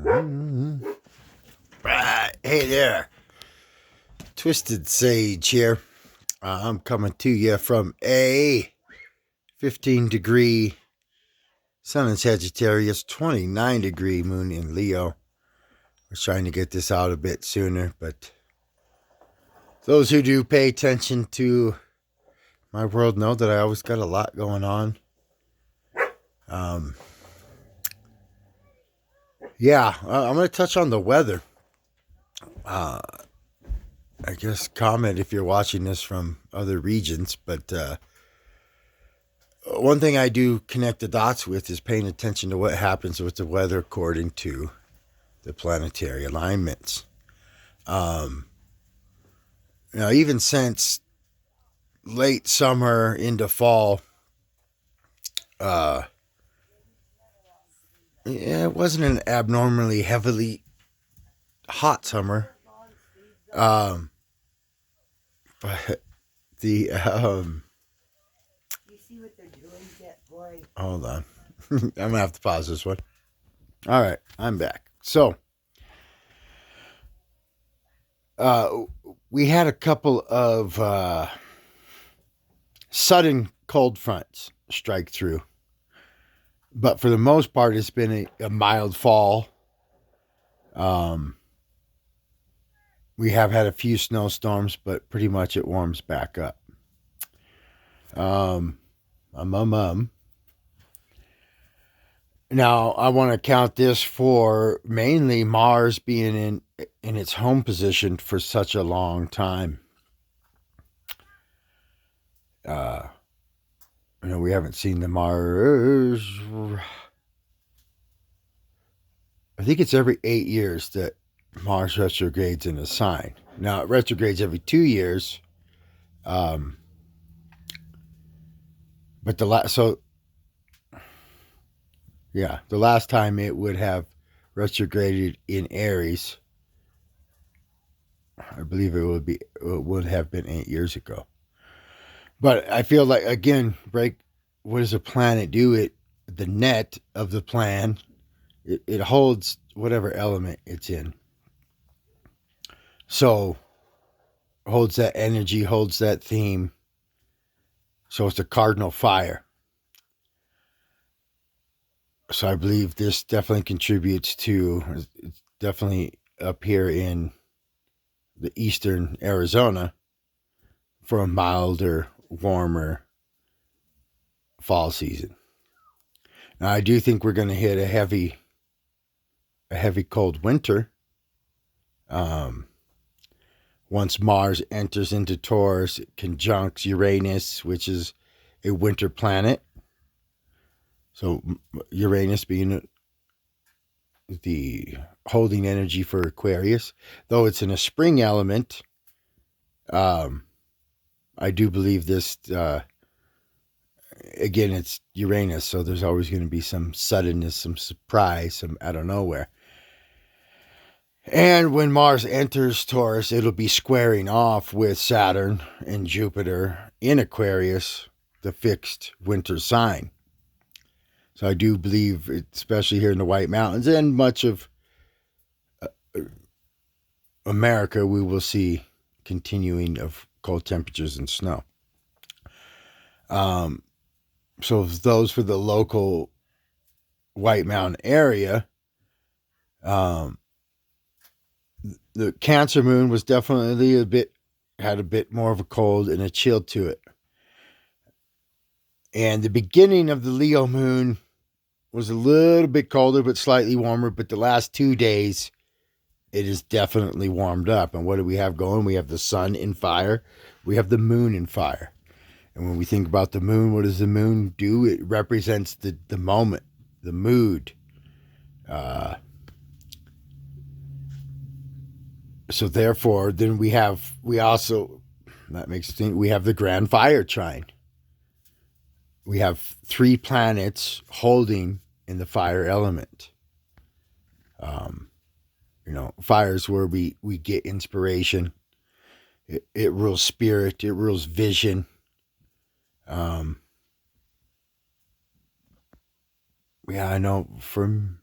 Hey there, Twisted Sage here. I'm coming to you from a 15-degree Sun in Sagittarius, 29-degree Moon in Leo. I was trying to get this out a bit sooner, but those who do pay attention to my world know that I always got a lot going on. I'm going to touch on the weather. I guess comment if you're watching this from other regions, but one thing I do connect the dots with is paying attention to what happens with the weather according to the planetary alignments. Even since late summer into fall, it wasn't an abnormally heavily hot summer. But the You see what they're doing, that boy? Hold on. I'm gonna have to pause this one. All right, I'm back. So, we had a couple of sudden cold fronts strike through, but for the most part, it's been a mild fall. We have had a few snowstorms, but pretty much it warms back up. Now, I want to count this for mainly Mars being in its home position for such a long time. We haven't seen the Mars. I think it's every 8 years that Mars retrogrades in a sign. Now, it retrogrades every 2 years. But the last time it would have retrograded in Aries, I believe it would have been 8 years ago. But I feel like, again, what does a planet do? The net of the plan, it holds whatever element it's in. So, holds that energy, holds that theme. So it's a cardinal fire. So I believe this definitely contributes to, it's definitely up here in the eastern Arizona for a milder, warmer fall season. Now, I do think we're going to hit a heavy cold winter. Once Mars enters into Taurus, it conjuncts Uranus, which is a winter planet. So Uranus being the holding energy for Aquarius, though it's in a spring element. I do believe this. Again, it's Uranus, so there's always going to be some suddenness, some surprise, some out of nowhere. And when Mars enters Taurus, it'll be squaring off with Saturn and Jupiter in Aquarius, the fixed winter sign. So I do believe, especially here in the White Mountains and much of America, we will see continuing of cold temperatures and snow. So those for the local White Mountain area, the Cancer moon was definitely had a bit more of a cold and a chill to it. And the beginning of the Leo moon was a little bit colder, but slightly warmer. But the last 2 days, it is definitely warmed up. And what do we have going? We have the sun in fire. We have the moon in fire. And when we think about the moon, what does the moon do? It represents the moment, the mood. So therefore, then we have the grand fire trine. We have 3 planets holding in the fire element. Fire is where we get inspiration. It rules spirit. It rules vision. I know from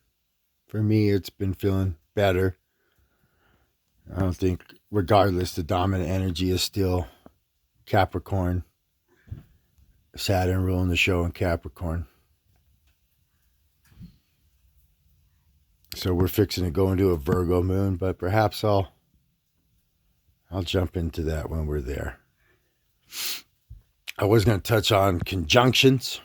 For me, it's been feeling better. I don't think, regardless, the dominant energy is still Capricorn. Saturn ruling the show in Capricorn. So we're fixing to go into a Virgo moon, but perhaps I'll jump into that when we're there. I was going to touch on conjunctions,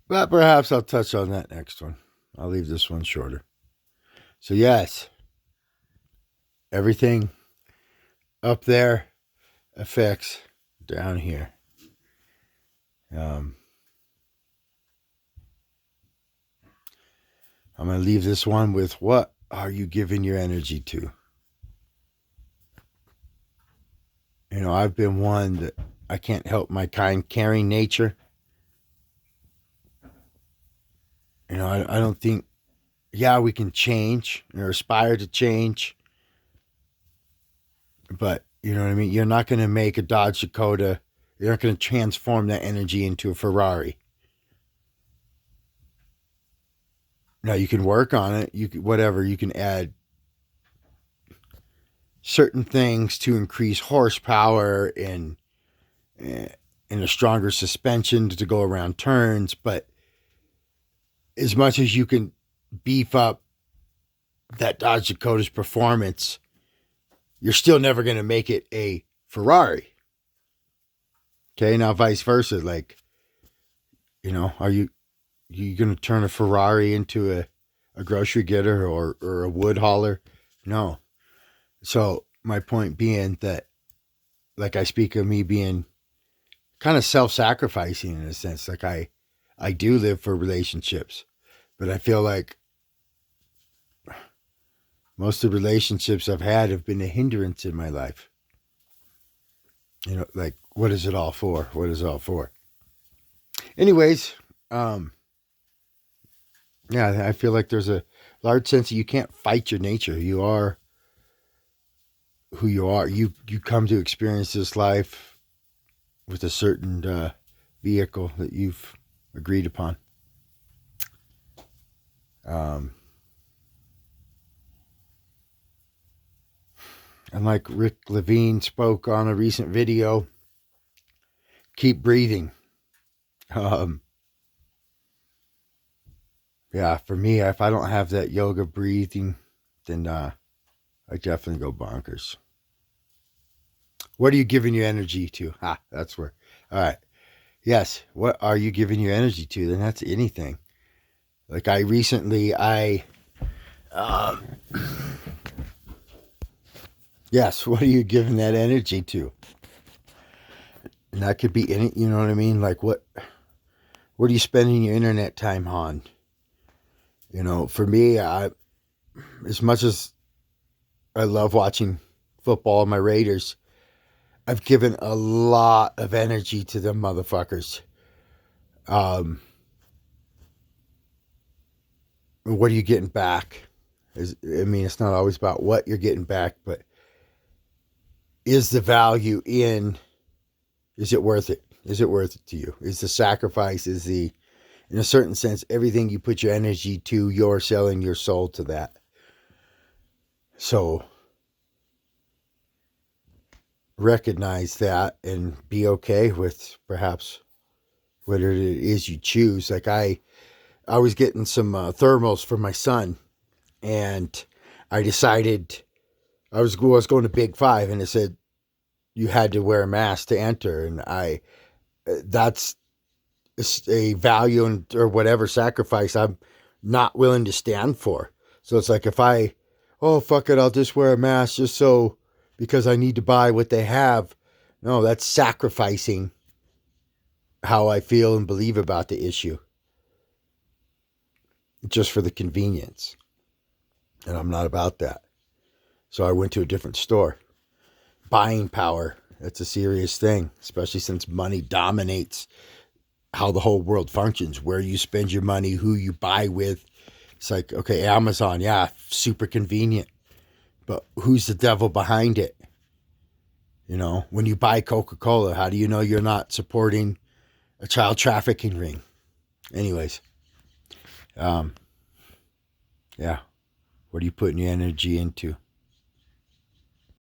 but perhaps I'll touch on that next one. I'll leave this one shorter. So yes, everything up there affects down here. I'm going to leave this one with, what are you giving your energy to? You know, I've been one that I can't help my kind, caring nature. You know, I don't think, yeah, we can change or aspire to change. But, you know what I mean? You're not going to make a Dodge Dakota. You're not going to transform that energy into a Ferrari. Now, you can work on it. You can, whatever. You can add certain things to increase horsepower and a stronger suspension to go around turns. But as much as you can beef up that Dodge Dakota's performance, you're still never going to make it a Ferrari. Okay, now vice versa. Like, you know, are you going to turn a Ferrari into a grocery getter or a wood hauler? No. So my point being that, like, I speak of me being kind of self-sacrificing in a sense. Like I do live for relationships, but I feel like most of the relationships I've had have been a hindrance in my life. You know, like, what is it all for? What is it all for? Anyways, yeah, I feel like there's a large sense that you can't fight your nature. You are who you are. You come to experience this life with a certain vehicle that you've agreed upon. And like Rick Levine spoke on a recent video, keep breathing. Yeah, for me, if I don't have that yoga breathing, then I definitely go bonkers. What are you giving your energy to? That's where. All right. Yes. What are you giving your energy to? Then that's anything. Like yes. What are you giving that energy to? And that could be any, you know what I mean? Like what are you spending your internet time on? You know, for me, as much as I love watching football and my Raiders, I've given a lot of energy to them motherfuckers. What are you getting back? It's not always about what you're getting back, but is the value in, is it worth it? Is it worth it to you? Is the sacrifice, in a certain sense, everything you put your energy to, you're selling your soul to that. So recognize that and be okay with perhaps whatever it is you choose. Like I was getting some thermals for my son, and I decided I was going to Big Five, and it said you had to wear a mask to enter, and that's a value or whatever sacrifice I'm not willing to stand for. So it's like if fuck it, I'll just wear a mask just so, because I need to buy what they have. No, that's sacrificing how I feel and believe about the issue just for the convenience. And I'm not about that. So I went to a different store. Buying power, that's a serious thing, especially since money dominates how the whole world functions, where you spend your money, who you buy with. It's like, okay, Amazon, yeah, super convenient. But who's the devil behind it? You know, when you buy Coca-Cola, how do you know you're not supporting a child trafficking ring? Anyways, Yeah. What are you putting your energy into?